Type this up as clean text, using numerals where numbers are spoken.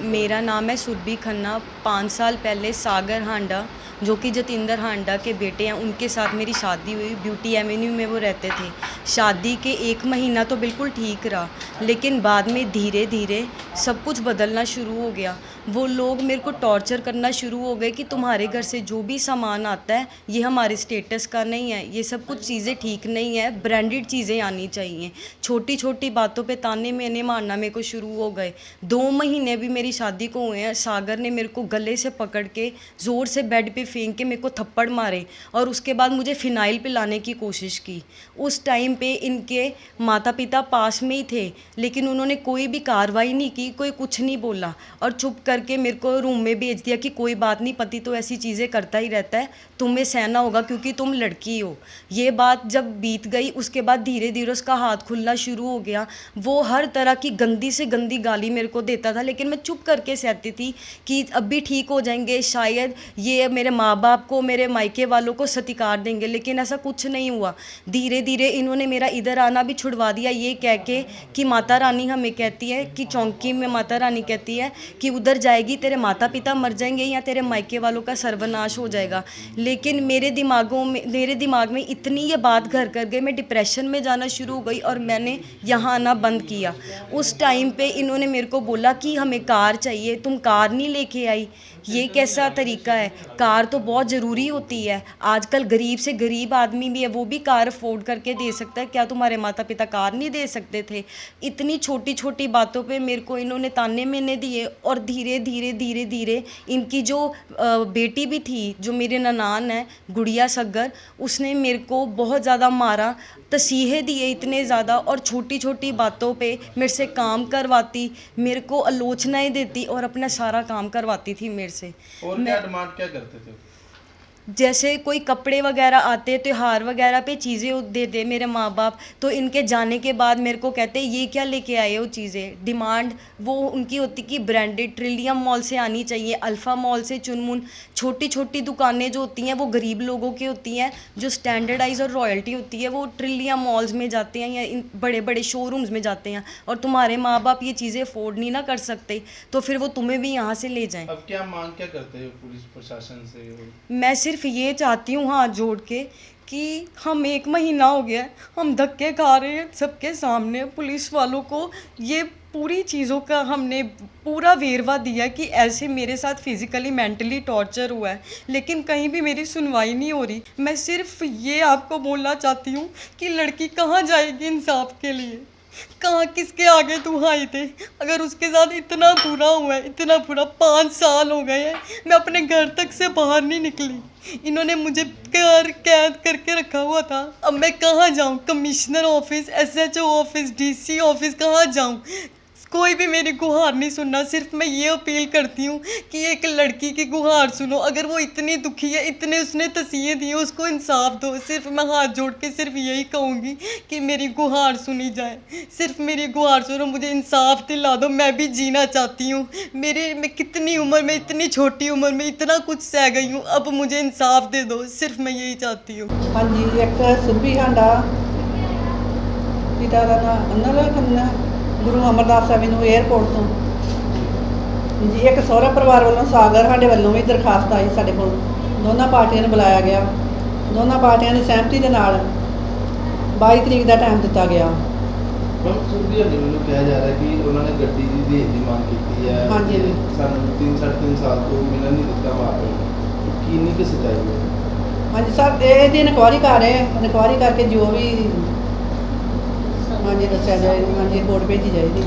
मेरा नाम है सुरभि खन्ना। 5 साल पहले सागर हांडा, जो कि जतिंदर हांडा के बेटे हैं, उनके साथ मेरी शादी हुई। ब्यूटी एवेन्यू में वो रहते थे। शादी के 1 महीना तो बिल्कुल ठीक रहा, लेकिन बाद में धीरे धीरे सब कुछ बदलना शुरू हो गया। वो लोग मेरे को टॉर्चर करना शुरू हो गए कि तुम्हारे घर से जो भी सामान आता है ये हमारे स्टेटस का नहीं है, ये सब कुछ चीज़ें ठीक नहीं है, ब्रांडेड चीज़ें आनी चाहिए। छोटी छोटी बातों पे ताने मेने मारना मेरे को शुरू हो गए। 2 महीने भी मेरी शादी को हुए हैं, सागर ने मेरे को गले से पकड़ के ज़ोर से बेड पे फेंक के मेरे को थप्पड़ मारे और उसके बाद मुझे फिनाइल पिलाने की कोशिश की। उस टाइम पे इनके माता पिता पास में ही थे, लेकिन उन्होंने कोई भी कार्रवाई नहीं की, कोई कुछ नहीं बोला और चुप करके मेरे को रूम में भेज दिया कि कोई बात नहीं, पति तो ऐसी चीज़ें करता ही रहता है, तुम्हें सहना होगा क्योंकि तुम लड़की हो। ये बात जब बीत गई, उसके बाद धीरे धीरे उसका हाथ खुलना शुरू हो गया। वो हर तरह की गंदी से गंदी गाली मेरे को देता था, लेकिन मैं चुप करके सहती थी कि अब भी ठीक हो जाएंगे, शायद ये मेरे माँ बाप को, मेरे मायके वालों को सत्कार देंगे, लेकिन ऐसा कुछ नहीं हुआ। धीरे धीरे इन्होंने मेरा इधर आना भी छुड़वा दिया, ये कह के कि माता रानी हमें कहती है कि चौंकी में माता रानी कहती है कि उधर जाएगी तेरे माता पिता मर जाएंगे या तेरे मायके वालों का सर्वनाश हो जाएगा। लेकिन मेरे दिमाग में इतनी ये बात घर कर गई, मैं डिप्रेशन में जाना शुरू हो गई और मैंने यहाँ आना बंद किया। उस टाइम पे इन्होंने मेरे को बोला कि हमें कार चाहिए, तुम कार नहीं लेके आई, ये कैसा तरीका है? कार तो बहुत ज़रूरी होती है, आजकल गरीब से गरीब आदमी भी है, वो भी कार अफोर्ड करके दे सकता है, क्या तुम्हारे माता पिता कार नहीं दे सकते थे? इतनी छोटी छोटी बातों पे मेरे को इन्होंने ताने मेने दिए और धीरे धीरे धीरे धीरे इनकी जो बेटी भी थी, जो मेरी ननान है गुड़िया सग्गर, उसने मेरे को बहुत ज़्यादा मारा, तसीहे दिए इतने ज़्यादा, और छोटी छोटी बातों पे मेरे से काम करवाती, मेरे को आलोचनाएं देती और अपना सारा काम करवाती थी मेरे से। और क्या डिमांड क्या करते थे? जैसे कोई कपड़े वगैरह आते, त्योहार वगैरह पे चीज़ें दे दे मेरे माँ बाप, तो इनके जाने के बाद मेरे को कहते ये क्या लेके आए हो चीज़ें। डिमांड वो उनकी होती कि ब्रांडेड ट्रिलियम मॉल से आनी चाहिए, अल्फ़ा मॉल से, चुनमुन। छोटी छोटी दुकानें जो होती हैं वो गरीब लोगों की होती हैं, जो स्टैंडर्डाइज और रॉयल्टी होती है वो ट्रिलियम मॉल्स में जाते हैं या इन बड़े बड़े शोरूम्स में जाते हैं, और तुम्हारे माँ बाप ये चीज़ें अफोर्ड नहीं ना कर सकते, तो फिर वो तुम्हें भी यहाँ से ले जाएं। अब क्या मांग क्या करते हो पुलिस प्रशासन से? मैं सिर्फ ये चाहती हूँ हाथ जोड़ के कि हम 1 महीना हो गया है, हम धक्के खा रहे हैं सबके सामने। पुलिस वालों को ये पूरी चीज़ों का हमने पूरा वेरवा दिया कि ऐसे मेरे साथ फिज़िकली मेंटली टॉर्चर हुआ है, लेकिन कहीं भी मेरी सुनवाई नहीं हो रही। मैं सिर्फ ये आपको बोलना चाहती हूँ कि लड़की कहाँ जाएगी इंसाफ के लिए, कहाँ किसके आगे तू हाई थे? अगर उसके साथ इतना बुरा हुआ है, इतना बुरा, 5 साल हो गए हैं, मैं अपने घर तक से बाहर नहीं निकली। इन्होंने मुझे कैद करके रखा हुआ था। अब मैं कहाँ जाऊँ? Commissioner office, SHO office, DC office, कहाँ जाऊँ? कोई भी मेरी गुहार नहीं सुनना। सिर्फ मैं ये अपील करती हूँ कि एक लड़की की गुहार सुनो। अगर वो इतनी दुखी है, इतने उसने तसीहे दिए, उसको इंसाफ दो। सिर्फ मैं हाथ जोड़ के सिर्फ यही कहूँगी कि मेरी गुहार सुनी जाए, सिर्फ मेरी गुहार सुनो, मुझे इंसाफ दिला दो। मैं भी जीना चाहती हूँ। मैं कितनी उम्र में, इतनी छोटी उम्र में इतना कुछ सह गई हूँ, अब मुझे इंसाफ दे दो, सिर्फ मैं यही चाहती हूँ। हाँ जी, एक सुरभि हांडा, पिता का नाम अनल खन्ना, गुरु अमरदास एवेन्यू एयरपोर्ट तो जी। एक सहुरा परिवार वालों सागर साढ़े वालों भी दरखास्त आई साढ़े को, दोनों पार्टियां ने बुलाया गया। दोनों पार्टियां की सहमति के नाल 22 तरीक का टाइम दिता गया। कहा जा रहा है कि उन्होंने गड्डी दी दहेज की मांग की है। हाँ जी, सानू 3-3.5 साल तो मिलना नहीं दिता मां की नहीं कि सच्चाई है। हाँ जी सर, ये इंक्वायरी कर रहे हैं, इंक्वायरी करके जो भी हाँ जी दस्या जाए, हाँ जी रिपोर्ट भेजी जाएगी।